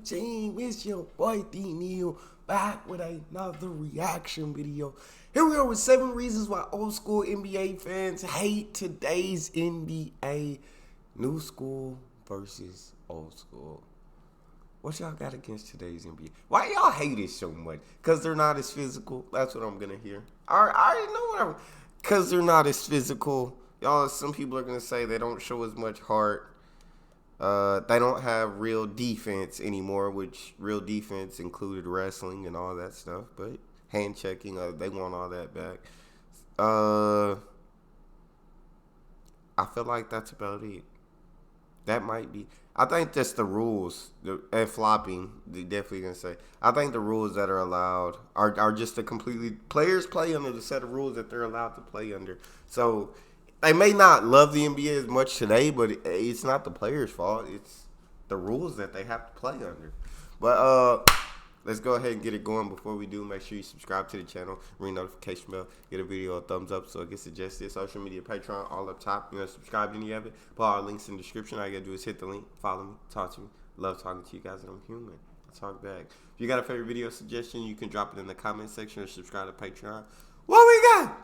team? It's your boy Neal back with another reaction video. Here we are with 7 reasons why old school NBA fans hate today's NBA. New school versus old school. What y'all got against today's NBA? Why y'all hate it so much? Because they're not as physical? That's what I'm going to hear. I already know what I'm... Because they're not as physical. Y'all, some people are going to say they don't show as much heart. They don't have real defense anymore, which real defense included wrestling and all that stuff. But hand checking, they want all that back. I feel like that's about it. That might be. I think that's the rules. And flopping, they're definitely going to say. I think the rules that are allowed are just a completely... Players play under the set of rules that they're allowed to play under. So... They may not love the NBA as much today, but it's not the players' fault. It's the rules that they have to play under. But let's go ahead and get it going. Before we do, make sure you subscribe to the channel, ring notification bell, get a video a thumbs up so it gets suggested. Social media, Patreon, all up top. You know, subscribe to any of it. Put all our links in the description. All you got to do is hit the link, follow me, talk to me. Love talking to you guys, and I'm human. I talk back. If you got a favorite video suggestion, you can drop it in the comment section or subscribe to Patreon. What we got?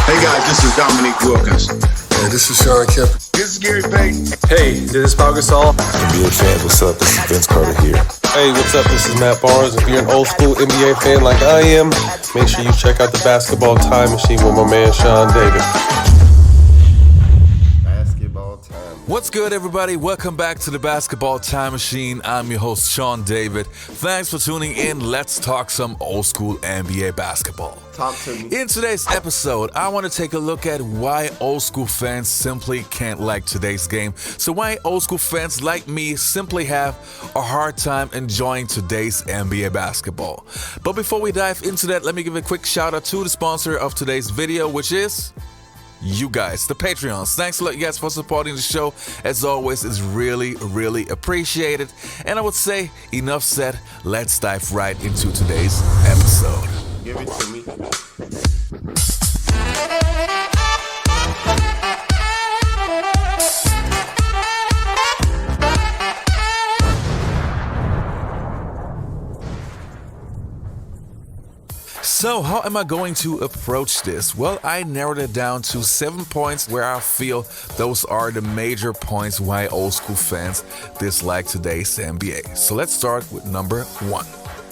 Hey guys, this is Dominique Wilkins. Hey, this is Sean Kemp. This is Gary Payton. Hey, this is Pau Gasol. NBA fans, what's up? This is Vince Carter here. Hey, what's up? This is Matt Barnes. If you're an old school NBA fan like I am, make sure you check out the Basketball Time Machine with my man Sean David. Basketball Time. What's good, everybody? Welcome back to the Basketball Time Machine. I'm your host, Sean David. Thanks for tuning in. Let's talk some old school NBA basketball. Talk to me. In today's episode, I want to take a look at why old school fans simply can't like today's game. So why old school fans like me simply have a hard time enjoying today's NBA basketball. But before we dive into that, let me give a quick shout out to the sponsor of today's video, which is you guys, the Patreons. Thanks a lot, you guys, for supporting the show. As always, it's really, really appreciated. And I would say, enough said, let's dive right into today's episode. Give it to me. So how am I going to approach this? Well, I narrowed it down to 7 points where I feel those are the major points why old school fans dislike today's NBA. So let's start with number 1.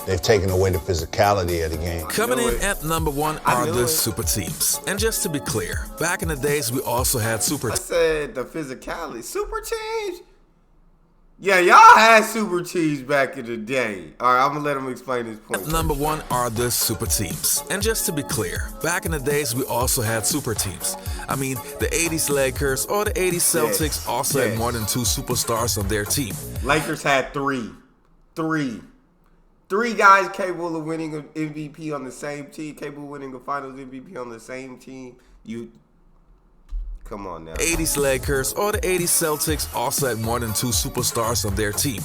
They've taken away the physicality of the game. Coming in at number 1 are the super teams. And just to be clear, back in the days we also had super I teams. said the physicality. Super teams? Yeah, y'all had super teams back in the day. All right, I'm going to let him explain his point. Number 1 are the super teams. And just to be clear, back in the days we also had super teams. I mean, the 80s Lakers or the 80s Celtics also had more than 2 superstars on their team. Lakers had 3. 3 guys capable of winning an MVP on the same team, capable of winning a finals MVP on the same team. Come on now. 80s Lakers or the 80s Celtics also had more than 2 superstars on their team.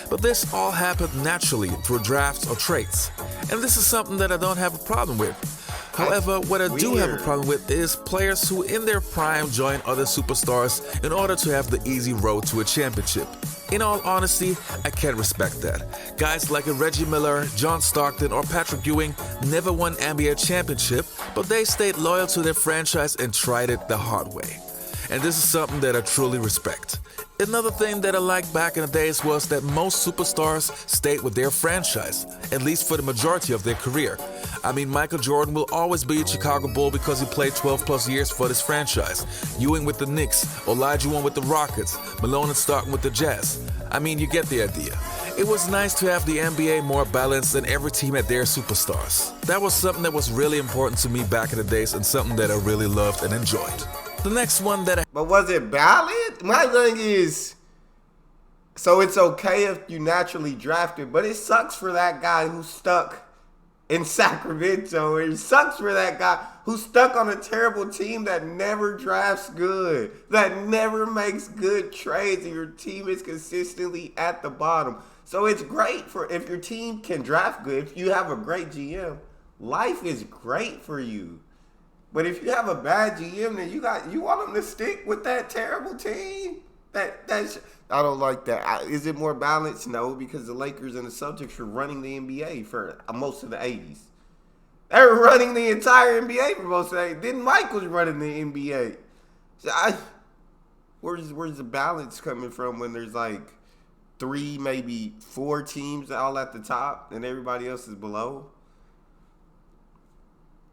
But this all happened naturally through drafts or trades. And this is something that I don't have a problem with. However, what I do have a problem with is players who in their prime join other superstars in order to have the easy road to a championship. In all honesty, I can't respect that. Guys like Reggie Miller, John Stockton, or Patrick Ewing never won NBA championship, but they stayed loyal to their franchise and tried it the hard way. And this is something that I truly respect. Another thing that I liked back in the days was that most superstars stayed with their franchise, at least for the majority of their career. I mean, Michael Jordan will always be a Chicago Bull because he played 12 plus years for this franchise. Ewing with the Knicks, Olajuwon with the Rockets, Malone and Stockton with the Jazz. I mean, you get the idea. It was nice to have the NBA more balanced and every team had their superstars. That was something that was really important to me back in the days and something that I really loved and enjoyed. The next one that But was it balanced? My thing is, so it's okay if you naturally drafted, but it sucks for that guy who's stuck in Sacramento. It sucks for that guy who's stuck on a terrible team that never drafts good, that never makes good trades, and your team is consistently at the bottom. So it's great for if your team can draft good, if you have a great GM, life is great for you. But if you have a bad GM, then you want them to stick with that terrible team. I don't like that. Is it more balanced? No, because the Lakers and the Celtics were running the NBA for most of the 80s. They were running the entire NBA for most of the 80s. Then Mike was running the NBA. So where's the balance coming from when there's like 3, maybe 4 teams all at the top and everybody else is below?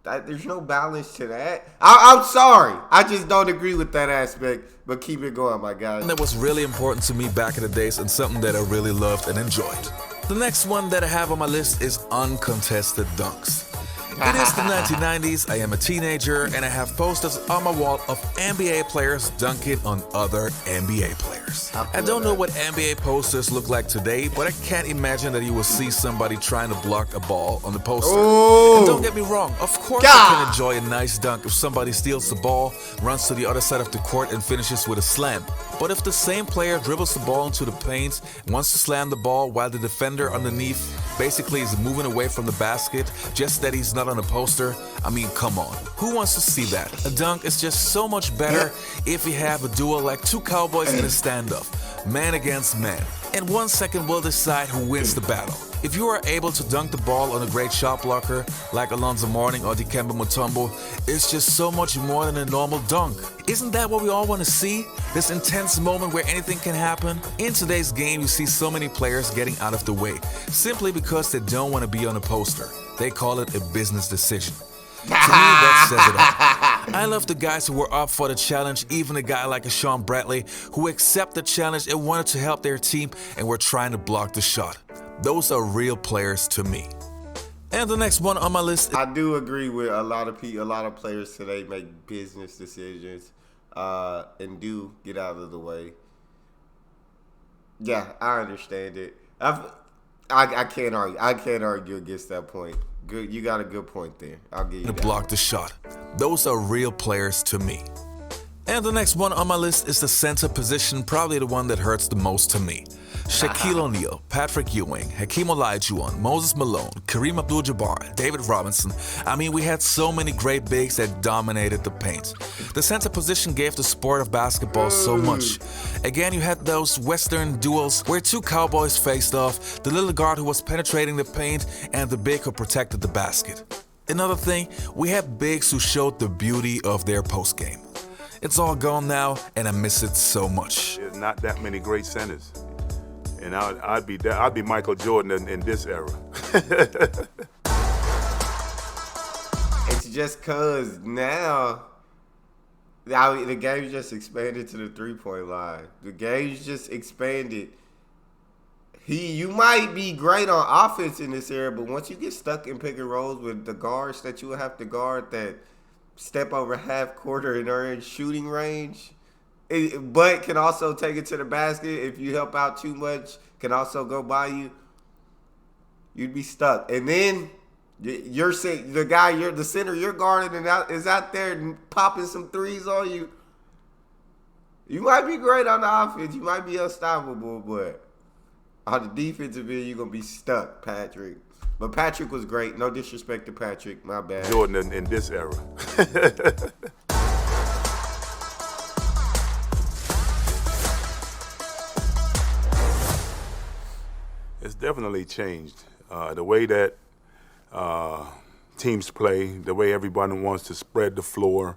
There's no balance to that. I'm sorry. I just don't agree with that aspect. But keep it going, my guy. That was really important to me back in the days and something that I really loved and enjoyed. The next one that I have on my list is uncontested dunks. It is the 1990s, I am a teenager, and I have posters on my wall of NBA players dunking on other NBA players. I don't know what NBA posters look like today, but I can't imagine that you will see somebody trying to block a ball on the poster. Ooh. And don't get me wrong, of course I can enjoy a nice dunk if somebody steals the ball, runs to the other side of the court, and finishes with a slam. But if the same player dribbles the ball into the paint, wants to slam the ball while the defender underneath basically is moving away from the basket, just that he's not on a poster, I mean, come on. Who wants to see that? A dunk is just so much better if you have a duel like 2 cowboys in a standoff, man against man. And 1 second will decide who wins the battle. If you are able to dunk the ball on a great shot blocker like Alonzo Mourning or Dikembe Mutombo, it's just so much more than a normal dunk. Isn't that what we all want to see? This intense moment where anything can happen? In today's game, you see so many players getting out of the way, simply because they don't want to be on a poster. They call it a business decision. To me, that says it all. I love the guys who were up for the challenge, even a guy like a Sean Bradley, who accepted the challenge and wanted to help their team and were trying to block the shot. Those are real players to me. And the next one on my list, I do agree with a lot of people. A lot of players today make business decisions and do get out of the way. Yeah, I understand it. I can't argue. I can't argue against that point. Good, you got a good point there. I'll give you that. block the shot. Those are real players to me. And the next one on my list is the center position, probably the one that hurts the most to me. Shaquille O'Neal, Patrick Ewing, Hakeem Olajuwon, Moses Malone, Kareem Abdul-Jabbar, David Robinson. I mean, we had so many great bigs that dominated the paint. The center position gave the sport of basketball so much. Again, you had those Western duels where 2 cowboys faced off, the little guard who was penetrating the paint and the big who protected the basket. Another thing, we had bigs who showed the beauty of their postgame. It's all gone now, and I miss it so much. There's not that many great centers, and I'd be Michael Jordan in this era. It's just cause now the game's just expanded to the 3-point line. The game's just expanded. You might be great on offense in this era, but once you get stuck in pick and rolls with the guards that you will have to guard that step over half quarter and are in shooting range, but can also take it to the basket if you help out too much, can also go by you, you'd be stuck. And then the center you're guarding is out there popping some threes on you. You might be great on the offense, you might be unstoppable, but on the defensive end, you're going to be stuck, Patrick. But Patrick was great. No disrespect to Patrick. My bad. Jordan in this era. It's definitely changed. The way that teams play, the way everybody wants to spread the floor.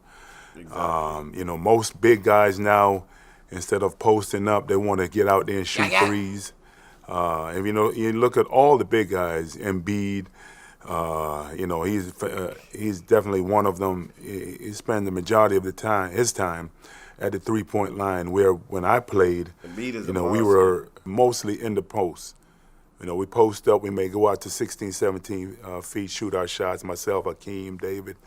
Exactly. Most big guys now, instead of posting up, they want to get out there and shoot threes. And you look at all the big guys, Embiid, he's definitely one of them. He spent the majority of his time at the 3-point line, where when I played, we were mostly in the post. We post up, we may go out to 16, 17 feet, shoot our shots, myself, Hakeem, David.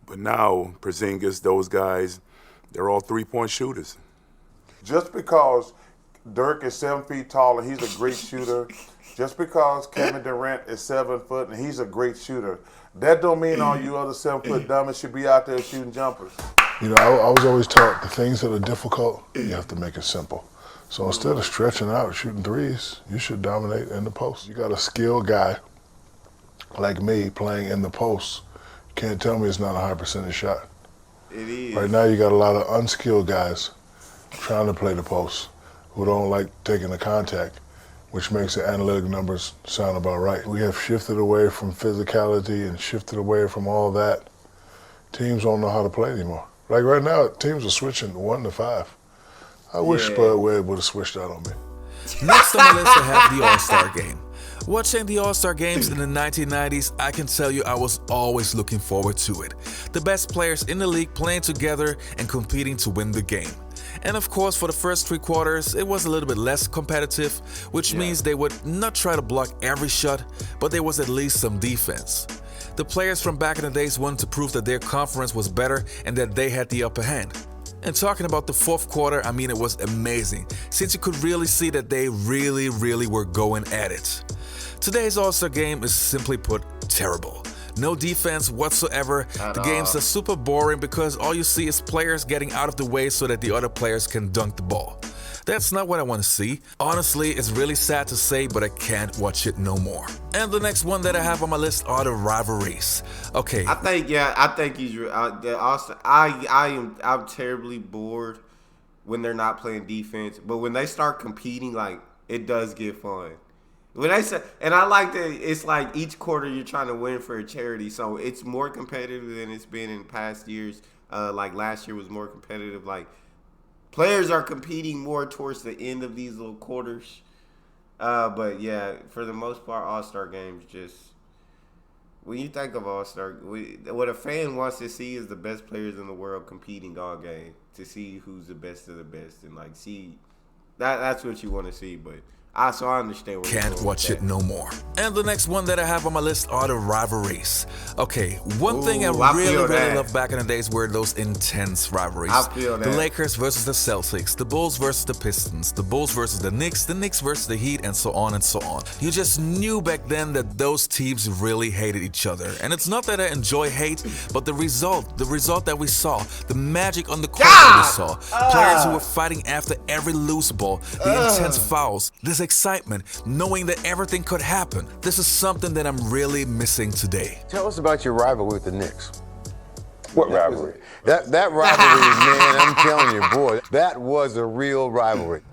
But now, Porzingis, those guys, they're all 3-point shooters. Just because Dirk is 7 feet tall and he's a great shooter, just because Kevin Durant is 7 foot and he's a great shooter, that don't mean all you other 7 foot dummies should be out there shooting jumpers. I was always taught the things that are difficult, you have to make it simple. So instead of stretching out, shooting threes, you should dominate in the post. You got a skilled guy like me playing in the post. Can't tell me it's not a high percentage shot. It is. Right now you got a lot of unskilled guys trying to play the post who don't like taking the contact, which makes the analytic numbers sound about right. We have shifted away from physicality and shifted away from all that. Teams don't know how to play anymore. Like right now, teams are switching 1 to 5. I wish Spud Webb would have switched out on me. Next on my list, I have the AllStar Game. Watching the AllStar Games in the 1990s, I can tell you I was always looking forward to it. The best players in the league playing together and competing to win the game. And of course, for the first 3 quarters, it was a little bit less competitive, which means they would not try to block every shot, but there was at least some defense. The players from back in the days wanted to prove that their conference was better and that they had the upper hand. And talking about the 4th quarter, I mean, it was amazing, since you could really see that they really were going at it. Today's AllStar Game is simply put terrible. No defense whatsoever. The games are super boring because all you see is players getting out of the way so that the other players can dunk the ball. That's not what I want to see. Honestly, it's really sad to say, but I can't watch it no more. And the next one that I have on my list are the rivalries. Okay. I think he's I'm terribly bored when they're not playing defense, but when they start competing, like, it does get fun. When they say, and I like that it's like each quarter you're trying to win for a charity, so it's more competitive than it's been in past years. Like last year was more competitive. Like players are competing more towards the end of these little quarters. But yeah, for the most part, AllStar Games just when you think of AllStar, what a fan wants to see is the best players in the world competing all game to see who's the best of the best and like see that's what you want to see, but. So I understand what Can't watch it no more. And the next one that I have on my list are the rivalries. Okay, one thing I really loved back in the days were those intense rivalries. I feel that. The Lakers versus the Celtics, the Bulls versus the Pistons, the Bulls versus the Knicks versus the Heat, and so on and so on. You just knew back then that those teams really hated each other. And it's not that I enjoy hate, but the result that we saw, the magic on the court that we saw, players who were fighting after every loose ball, the intense fouls, this excitement, knowing that everything could happen. This is something that I'm really missing today. Tell us about your rivalry with the Knicks. What rivalry? That rivalry, man, I'm telling you, boy, that was a real rivalry.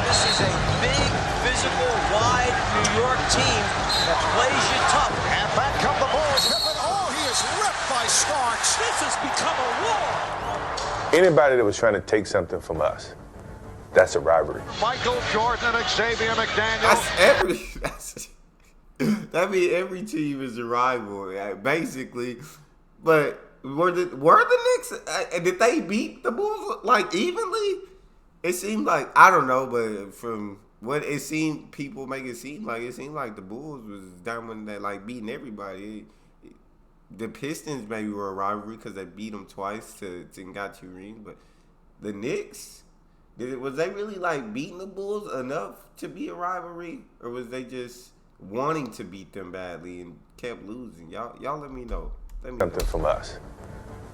This is a big, physical, wide New York team that plays you tough. And back come the Bulls. Oh, he is ripped by Starks. This has become a war. Anybody that was trying to take something from us, that's a rivalry. Michael Jordan and Xavier McDaniel. That means every team is a rival, basically. But were the Knicks? Did they beat the Bulls like evenly? It seemed like I don't know, but from what it seemed, people make it seem like the Bulls was down that like beating everybody. The Pistons maybe were a rivalry because they beat them twice and got 2 rings. But the Knicks, was they really like beating the Bulls enough to be a rivalry, or was they just wanting to beat them badly and kept losing? Y'all let me know. Something from us.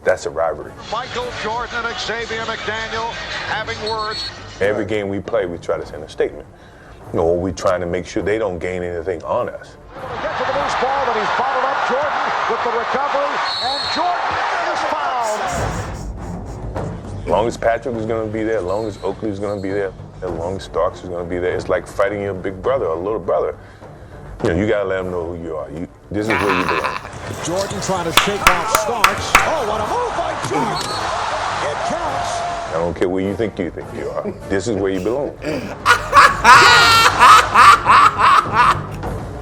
That's a rivalry. Michael Jordan and Xavier McDaniel having words. Every game we play, we try to send a statement. You know, we're trying to make sure they don't gain anything on us. Get to the loose ball, and he's bottled up Jordan with the recovery, and Jordan is fouled. As long as Patrick is going to be there, as long as Oakley is going to be there, as long as Starks is going to be there, it's like fighting your big brother or little brother. You know, you got to let them know who you are. This is where you belong. Jordan trying to shake off Starks. Oh, what a move by Jordan. It counts. I don't care where you think you are. This is where you belong.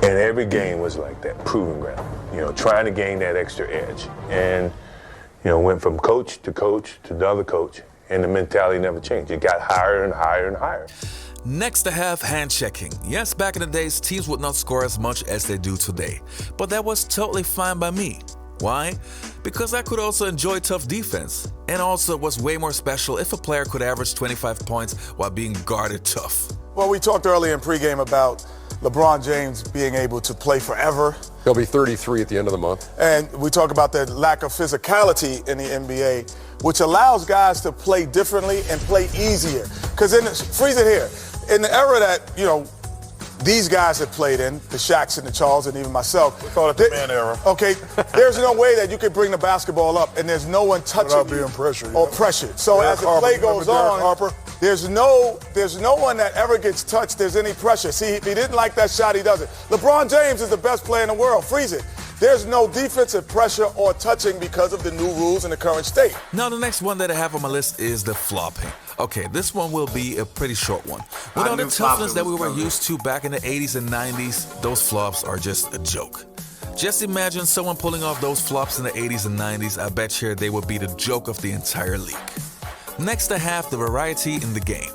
And every game was like that, proving ground. You know, trying to gain that extra edge. And, you know, went from coach to another coach, and the mentality never changed. It got higher and higher and higher. Next, I have hand checking. Yes, back in the days, teams would not score as much as they do today. But that was totally fine by me. Why? Because I could also enjoy tough defense. And also, it was way more special if a player could average 25 points while being guarded tough. Well, we talked earlier in pregame about LeBron James being able to play forever. He'll be 33 at the end of the month. And we talk about the lack of physicality in the NBA, which allows guys to play differently and play easier. Because freeze it here. In the era that, you know, these guys have played in, the Shaqs and the Charles and even myself. We call it the man era. Okay, there's no way that you can bring the basketball up and there's no one touching Without you being pressured. or pressured. So Derek as the Harper, play goes remember Derek on, Harper? there's no one that ever gets touched. There's any pressure. See, if he didn't like that shot, he doesn't. LeBron James is the best player in the world. Freeze it. There's no defensive pressure or touching because of the new rules in the current state. Now, the next one that I have on my list is the flopping. Okay, this one will be a pretty short one. With all the toughness that we were used to back in the 80s and 90s, those flops are just a joke. Just imagine someone pulling off those flops in the 80s and 90s. I bet you they would be the joke of the entire league. Next, I have the variety in the game.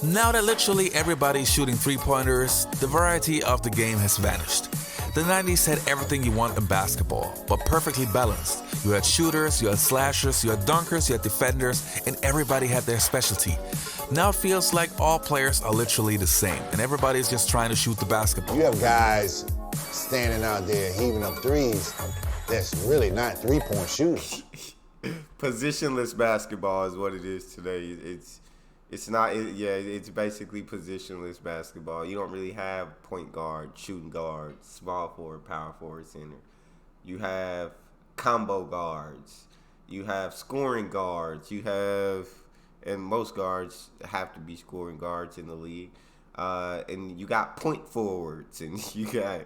Now that literally everybody's shooting three-pointers, the variety of the game has vanished. The 90s had everything you want in basketball, but perfectly balanced. You had shooters, you had slashers, you had dunkers, you had defenders, and everybody had their specialty. Now it feels like all players are literally the same, and everybody's just trying to shoot the basketball. You have guys standing out there heaving up threes that's really not three-point shooters. Positionless basketball is what it is today. It's basically positionless basketball. You don't really have point guard, shooting guard, small forward, power forward, center. You have combo guards. You have scoring guards. And most guards have to be scoring guards in the league. And you got point forwards, and you got,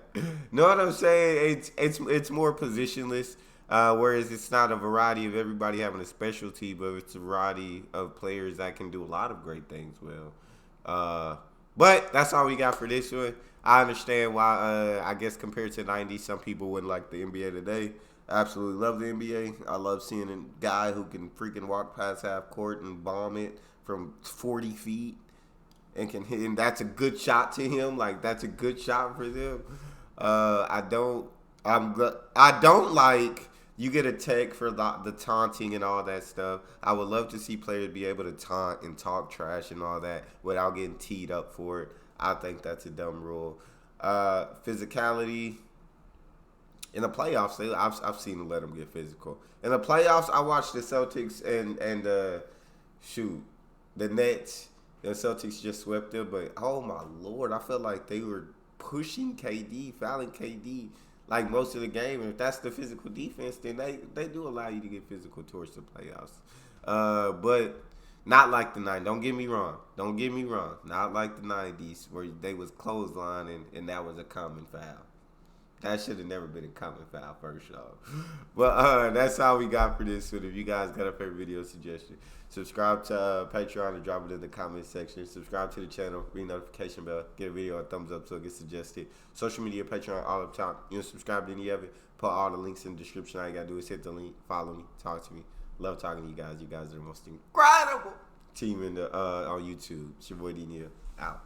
know what I'm saying? It's more positionless. Whereas it's not a variety of everybody having a specialty, but it's a variety of players that can do a lot of great things well. But that's all we got for this one. I understand why, I guess compared to the 90s, some people wouldn't like the NBA today. I absolutely love the NBA. I love seeing a guy who can freaking walk past half court and bomb it from 40 feet and can hit, and that's a good shot to him. Like, that's a good shot for them. I don't like you get a tech for the taunting and all that stuff. I would love to see players be able to taunt and talk trash and all that without getting teed up for it. I think that's a dumb rule. Physicality. In the playoffs, I've seen them let them get physical. In the playoffs, I watched the Celtics and the Nets. The Celtics just swept them, but oh my Lord, I felt like they were pushing KD, fouling KD like most of the game. If that's the physical defense, then they do allow you to get physical towards the playoffs. But not like the 90s. Don't get me wrong. Not like the 90s where they was clothesline and that was a common foul. That should have never been a common foul first off. But that's all we got for this one. If you guys got a favorite video suggestion, subscribe to Patreon and drop it in the comment section. Subscribe to the channel, ring notification bell, get a video a thumbs up so it gets suggested. Social media, Patreon, all up top. You don't subscribe to any of it, put all the links in the description. All you got to do is hit the link, follow me, talk to me. Love talking to you guys. You guys are the most incredible team in the on YouTube. It's your boy D Neal, out.